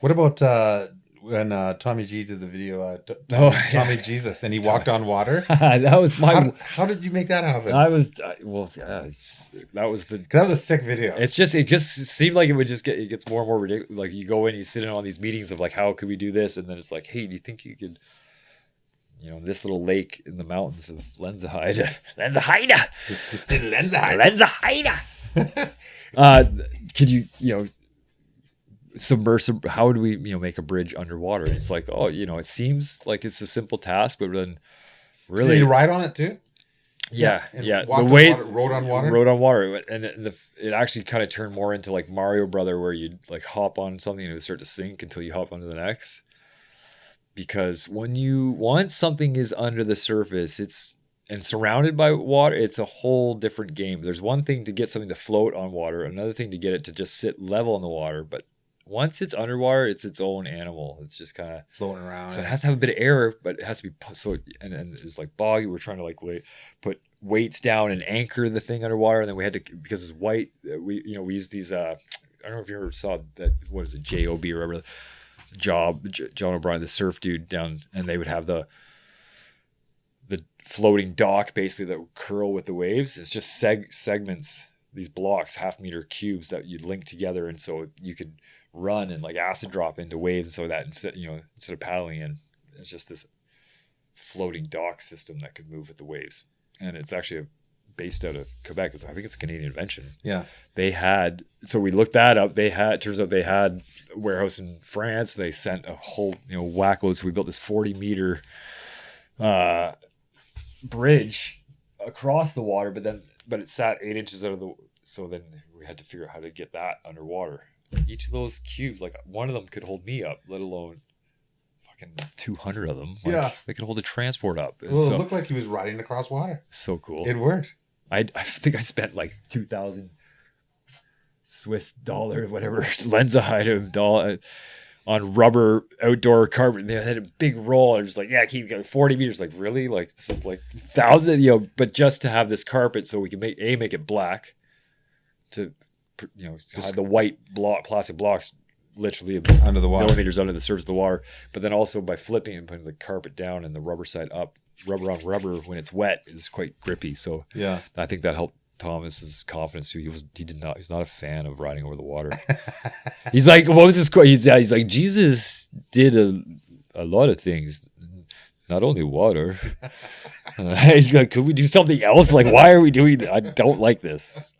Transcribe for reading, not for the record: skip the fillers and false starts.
What about when Tommy G did the video, Tommy Jesus, and he walked on water? That was my. How did you make that happen? I was well, yeah. That was the. That was a sick video. It just seemed like it gets more and more ridiculous. Like you go in, you sit in on these meetings of like, how could we do this? And then it's like, hey, do you think you could, this little lake in the mountains of Lenzerheide, could you, submerge? How would we, make a bridge underwater? And it's like, oh, it seems like it's a simple task, but then really, did you ride on it too? Yeah. The way rode on water, and it actually kind of turned more into like Mario Brother, where you'd like hop on something and it would start to sink until you hop onto the next. Because once something is under the surface, and surrounded by water, it's a whole different game. There's one thing to get something to float on water, another thing to get it to just sit level in the water, but once it's underwater, it's its own animal. It's just kind of floating around. So it has to have a bit of air, but it has to be and it's like boggy. We're trying to like put weights down and anchor the thing underwater, and then we had to, because it's white. We use these. I don't know if you ever saw that. What is it? JOB or whatever. John O'Brien, the surf dude down, and they would have the floating dock basically that would curl with the waves. It's just segments, these blocks, half-meter cubes that you'd link together, and so you could run and like acid drop into waves, and so that instead of paddling in, it's just this floating dock system that could move with the waves. And it's actually based out of Quebec. I think it's a Canadian invention. Yeah. So we looked that up. Turns out they had a warehouse in France. They sent a whole, whack load. So we built this 40-meter bridge across the water, but it sat 8 inches out of the, so then we had to figure out how to get that underwater. Each of those cubes, like one of them could hold me up, let alone fucking 200 of them. Yeah. They could hold a transport up. Well, it looked like he was riding across water. So cool. It worked. I think I spent like 2,000 Swiss dollars, whatever, Lenzerheide dollar on rubber outdoor carpet. They had a big roll. And just like, yeah, keep going 40 meters. Like, really? Like, this is like 1,000, but just to have this carpet so we can make it black, to, have the white plastic blocks literally under the water, millimeters under the surface of the water. But then also by flipping and putting the carpet down and the rubber side up, rubber on rubber when it's wet is quite grippy. So yeah, I think that helped Thomas's confidence too. He's not a fan of riding over the water. He's like, what was his quote? He's like, Jesus did a lot of things, not only water. He's like, could we do something else? Like, why are we doing that? I don't like this.